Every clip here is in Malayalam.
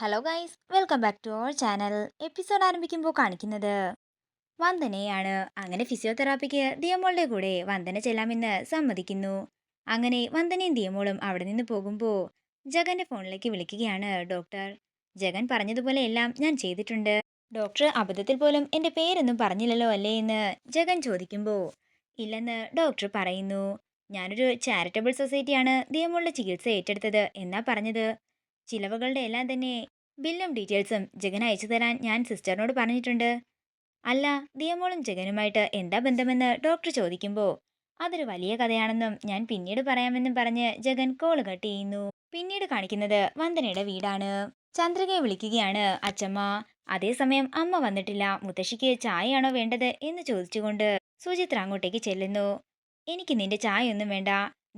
Hello guys, welcome back to our channel. Episode ആരംഭിക്കുമ്പോൾ കാണിക്കുന്നത് വന്ദനയാണ്. അങ്ങനെ ഫിസിയോതെറാപ്പിക്ക് ദിയമോളുടെ കൂടെ വന്ദന ചെല്ലാമെന്ന് സമ്മതിക്കുന്നു. അങ്ങനെ വന്ദനയും ദിയമോളും അവിടെ നിന്ന് പോകുമ്പോൾ ജഗന്റെ ഫോണിലേക്ക് വിളിക്കുകയാണ് ഡോക്ടർ. ജഗൻ പറഞ്ഞതുപോലെ എല്ലാം ഞാൻ ചെയ്തിട്ടുണ്ട്. ഡോക്ടർ അബദ്ധത്തിൽ പോലും എന്റെ പേരൊന്നും പറഞ്ഞില്ലല്ലോ അല്ലേ എന്ന് ജഗൻ ചോദിക്കുമ്പോൾ ഇല്ലെന്ന് ഡോക്ടർ പറയുന്നു. ഞാനൊരു ചാരിറ്റബിൾ സൊസൈറ്റിയാണ് ദിയമോളുടെ ചികിത്സ ഏറ്റെടുത്തത് എന്നാ പറഞ്ഞത്. ചിലവുകളുടെ എല്ലാം തന്നെ ബില്ലും ഡീറ്റെയിൽസും ജഗൻ അയച്ചു തരാൻ ഞാൻ സിസ്റ്ററിനോട് പറഞ്ഞിട്ടുണ്ട്. അല്ല, ദിയമോളും ജഗനുമായിട്ട് എന്താ ബന്ധമെന്ന് ഡോക്ടർ ചോദിക്കുമ്പോൾ അതൊരു വലിയ കഥയാണെന്നും ഞാൻ പിന്നീട് പറയാമെന്നും പറഞ്ഞ് ജഗൻ കോള് കട്ട് ചെയ്യുന്നു. പിന്നീട് കാണിക്കുന്നത് വന്ദനയുടെ വീടാണ്. ചന്ദ്രികയെ വിളിക്കുകയാണ് അച്ചമ്മ. അതേസമയം അമ്മ വന്നിട്ടില്ല. മുത്തശ്ശിക്ക് ചായയാണോ വേണ്ടത് എന്ന് ചോദിച്ചുകൊണ്ട് സുചിത്ര അങ്ങോട്ടേക്ക് ചെല്ലുന്നു. എനിക്ക് നിന്റെ ചായ ഒന്നും വേണ്ട.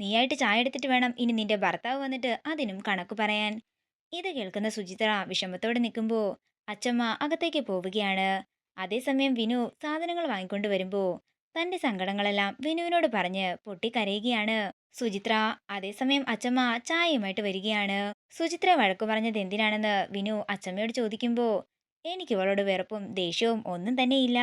നീയായിട്ട് ചായ എടുത്തിട്ട് വേണം ഇനി നിന്റെ ഭർത്താവ് വന്നിട്ട് അതിനും കണക്ക് പറയാൻ. ഇത് കേൾക്കുന്ന സുചിത്ര വിഷമത്തോടെ നിൽക്കുമ്പോൾ അച്ചമ്മ അകത്തേക്ക് പോവുകയാണ്. അതേസമയം വിനു സാധനങ്ങൾ വാങ്ങിക്കൊണ്ട് വരുമ്പോൾ തന്റെ സങ്കടങ്ങളെല്ലാം വിനുവിനോട് പറഞ്ഞ് പൊട്ടിക്കരയുകയാണ് സുചിത്ര. അതേസമയം അച്ചമ്മ ചായയുമായിട്ട് വരികയാണ്. സുചിത്ര വഴക്കു പറഞ്ഞത് എന്തിനാണെന്ന് വിനു അച്ചമ്മയോട് ചോദിക്കുമ്പോൾ എനിക്ക് ഇവളോട് വെറുപ്പും ദേഷ്യവും ഒന്നും തന്നെയില്ല.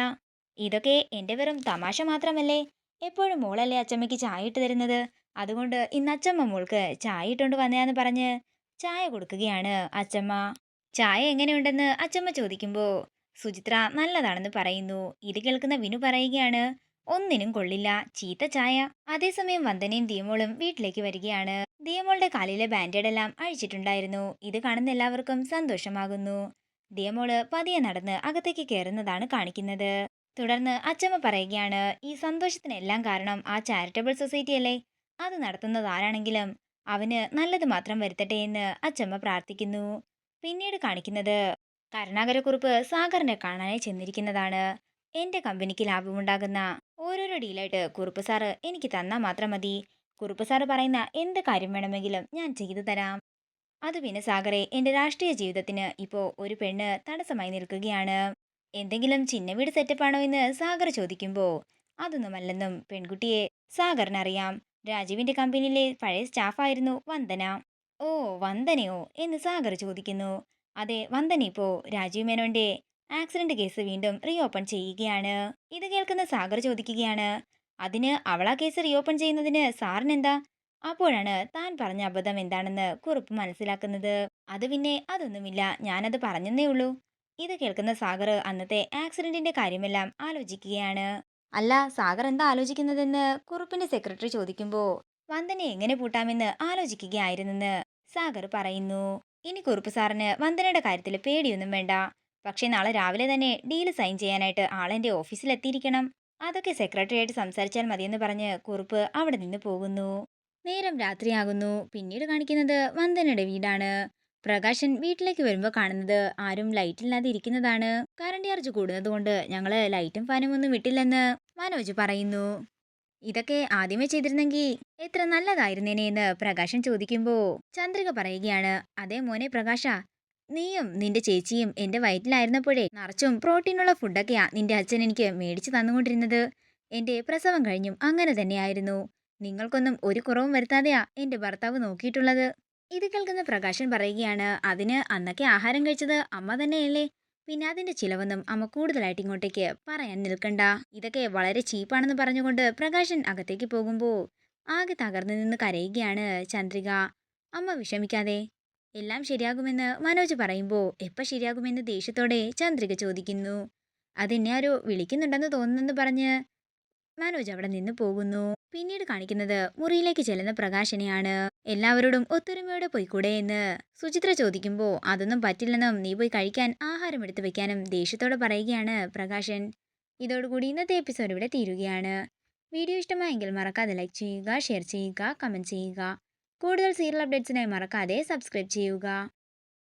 ഇതൊക്കെ എന്റെ വെറും തമാശ മാത്രമല്ലേ. എപ്പോഴും മോളല്ലേ അച്ചമ്മയ്ക്ക് ചായ ഇട്ട് തരുന്നത്. അതുകൊണ്ട് ഇന്ന് അച്ചമ്മ മോൾക്ക് ചായ ഇട്ടുകൊണ്ട് വന്നയാന്ന് പറഞ്ഞ് ചായ കൊടുക്കുകയാണ് അച്ചമ്മ. ചായ എങ്ങനെയുണ്ടെന്ന് അച്ചമ്മ ചോദിക്കുമ്പോൾ സുചിത്ര നല്ലതാണെന്ന് പറയുന്നു. ഇത് കേൾക്കുന്ന വിനു പറയുകയാണ് ഒന്നിനും കൊള്ളില്ല, ചീത്ത ചായ. അതേസമയം വന്ദനയും ദിയമോളും വീട്ടിലേക്ക് വരികയാണ്. ദിയമോളുടെ കാലിലെ ബാൻഡേഡ് എല്ലാം അഴിച്ചിട്ടുണ്ടായിരുന്നു. ഇത് കാണുന്ന എല്ലാവർക്കും സന്തോഷമാകുന്നു. ദിയമോള് പതിയെ നടന്ന് അകത്തേക്ക് കയറുന്നതാണ് കാണിക്കുന്നത്. തുടർന്ന് അച്ചമ്മ പറയുകയാണ് ഈ സന്തോഷത്തിനെല്ലാം കാരണം ആ ചാരിറ്റബിൾ സൊസൈറ്റി അല്ലേ. അത് നടത്തുന്നത് ആരാണെങ്കിലും അവന് നല്ലത് മാത്രം വരുത്തട്ടെ എന്ന് അച്ചമ്മ പ്രാർത്ഥിക്കുന്നു. പിന്നീട് കാണിക്കുന്നത് കരുണാകരക്കുറുപ്പ് സാഗറിനെ കാണാനായി ചെന്നിരിക്കുന്നതാണ്. എന്റെ കമ്പനിക്ക് ലാഭമുണ്ടാകുന്ന ഓരോരോ ഡീലായിട്ട് കുറുപ്പ് സാറ് എനിക്ക് തന്നാ മാത്രം മതി. കുറുപ്പ് സാറ് പറയുന്ന എന്ത് കാര്യം വേണമെങ്കിലും ഞാൻ ചെയ്തു തരാം. അത് പിന്നെ സാഗറെ, എന്റെ രാഷ്ട്രീയ ജീവിതത്തിന് ഇപ്പോ ഒരു പെണ്ണ് തടസ്സമായി നിൽക്കുകയാണ്. എന്തെങ്കിലും ചിന്ന വീട് സെറ്റപ്പാണോ എന്ന് സാഗർ ചോദിക്കുമ്പോ അതൊന്നുമല്ലെന്നും പെൺകുട്ടിയെ സാഗറിനറിയാം. രാജീവിന്റെ കമ്പനിയിലെ പഴയ സ്റ്റാഫായിരുന്നു വന്ദന. ഓ, വന്ദനയോ എന്ന് സാഗർ ചോദിക്കുന്നു. അതെ, വന്ദന ഇപ്പോ രാജീവ് മേനോന്റെ ആക്സിഡന്റ് കേസ് വീണ്ടും റീഓപ്പൺ ചെയ്യുകയാണ്. ഇത് കേൾക്കുന്ന സാഗർ ചോദിക്കുകയാണ് അതിന് അവളാ കേസ് റീഓപ്പൺ ചെയ്യുന്നതിന് സാറിനെന്താ. അപ്പോഴാണ് താൻ പറഞ്ഞ അബദ്ധം എന്താണെന്ന് കുറുപ്പ് മനസ്സിലാക്കുന്നത്. അത് പിന്നെ അതൊന്നുമില്ല, ഞാനത് പറഞ്ഞെന്നേ ഉള്ളൂ. ഇത് കേൾക്കുന്ന സാഗർ അന്നത്തെ ആക്സിഡന്റിന്റെ കാര്യമെല്ലാം ആലോചിക്കുകയാണ്. അല്ല, സാഗർ എന്താ ആലോചിക്കുന്നതെന്ന് കുറുപ്പിന്റെ സെക്രട്ടറി ചോദിക്കുമ്പോൾ വന്ദനെ എങ്ങനെ പൂട്ടാമെന്ന് ആലോചിക്കുകയായിരുന്നെന്ന് സാഗർ പറയുന്നു. ഇനി കുറുപ്പ് സാറിന് വന്ദനയുടെ കാര്യത്തിൽ പേടിയൊന്നും വേണ്ട. പക്ഷെ നാളെ രാവിലെ തന്നെ ഡീല് സൈൻ ചെയ്യാനായിട്ട് ആളെന്റെ ഓഫീസിൽ എത്തിയിരിക്കണം. അതൊക്കെ സെക്രട്ടറിയായിട്ട് സംസാരിച്ചാൽ മതിയെന്ന് പറഞ്ഞ് കുറുപ്പ് അവിടെ നിന്ന് പോകുന്നു. നേരം രാത്രിയാകുന്നു. പിന്നീട് കാണിക്കുന്നത് വന്ദനയുടെ വീടാണ്. പ്രകാശൻ വീട്ടിലേക്ക് വരുമ്പോൾ കാണുന്നത് ആരും ലൈറ്റ് ഇല്ലാതെ ഇരിക്കുന്നതാണ്. കറണ്ട് ചാർജ് കൂടുന്നത് കൊണ്ട് ഞങ്ങള് ലൈറ്റും ഫാനും ഒന്നും വിട്ടില്ലെന്ന് മനോജ് പറയുന്നു. ഇതൊക്കെ ആദ്യമേ ചെയ്തിരുന്നെങ്കിൽ എത്ര നല്ലതായിരുന്നേനെ എന്ന് പ്രകാശൻ ചോദിക്കുമ്പോ ചന്ദ്രിക പറയുകയാണ് അതേ മോനെ പ്രകാശ, നീയും നിന്റെ ചേച്ചിയും എന്റെ വയറ്റിലായിരുന്നപ്പോഴേ നിറച്ചും പ്രോട്ടീനുള്ള ഫുഡൊക്കെയാ നിന്റെ അച്ഛൻ എനിക്ക് മേടിച്ചു തന്നുകൊണ്ടിരുന്നത്. എന്റെ പ്രസവം കഴിഞ്ഞും അങ്ങനെ തന്നെയായിരുന്നു. നിങ്ങൾക്കൊന്നും ഒരു കുറവും വരുത്താതെയാ എന്റെ ഭർത്താവ് നോക്കിയിട്ടുള്ളത്. ഇത് കേൾക്കുന്ന പ്രകാശൻ പറയുകയാണ് അതിന് അന്നൊക്കെ ആഹാരം കഴിച്ചത് അമ്മ തന്നെയല്ലേ. പിന്നെ അതിന്റെ ചിലവൊന്നും അമ്മ കൂടുതലായിട്ട് ഇങ്ങോട്ടേക്ക് പറയാൻ നിൽക്കണ്ട. ഇതൊക്കെ വളരെ ചീപ്പാണെന്ന് പറഞ്ഞുകൊണ്ട് പ്രകാശൻ അകത്തേക്ക് പോകുമ്പോൾ ആകെ തകർന്നു നിന്ന് കരയുകയാണ് ചന്ദ്രിക. അമ്മ വിഷമിക്കാതെ, എല്ലാം ശരിയാകുമെന്ന് മനോജ് പറയുമ്പോൾ എപ്പോൾ ശരിയാകുമെന്ന് ദേഷ്യത്തോടെ ചന്ദ്രിക ചോദിക്കുന്നു. അതെന്നെ ആരോ വിളിക്കുന്നുണ്ടെന്ന് തോന്നുന്നെന്ന് പറഞ്ഞ് മനോജ് അവിടെ നിന്ന് പോകുന്നു. പിന്നീട് കാണിക്കുന്നത് മുറിയിലേക്ക് ചെല്ലുന്ന പ്രകാശനെയാണ്. എല്ലാവരോടും ഒത്തൊരുമയോടെ പോയിക്കൂടെ എന്ന് സുചിത്ര ചോദിക്കുമ്പോൾ അതൊന്നും പറ്റില്ലെന്നും നീ പോയി കഴിക്കാൻ ആഹാരം എടുത്തു വെക്കാനും ദേഷ്യത്തോടെ പറയുകയാണ് പ്രകാശൻ. ഇതോടുകൂടി ഇന്നത്തെ എപ്പിസോഡ് ഇവിടെ തീരുകയാണ്. വീഡിയോ ഇഷ്ടമായെങ്കിൽ മറക്കാതെ ലൈക്ക് ചെയ്യുക, ഷെയർ ചെയ്യുക, കമന്റ് ചെയ്യുക. കൂടുതൽ സീരിയൽ അപ്ഡേറ്റ്സിനായി മറക്കാതെ സബ്സ്ക്രൈബ് ചെയ്യുക.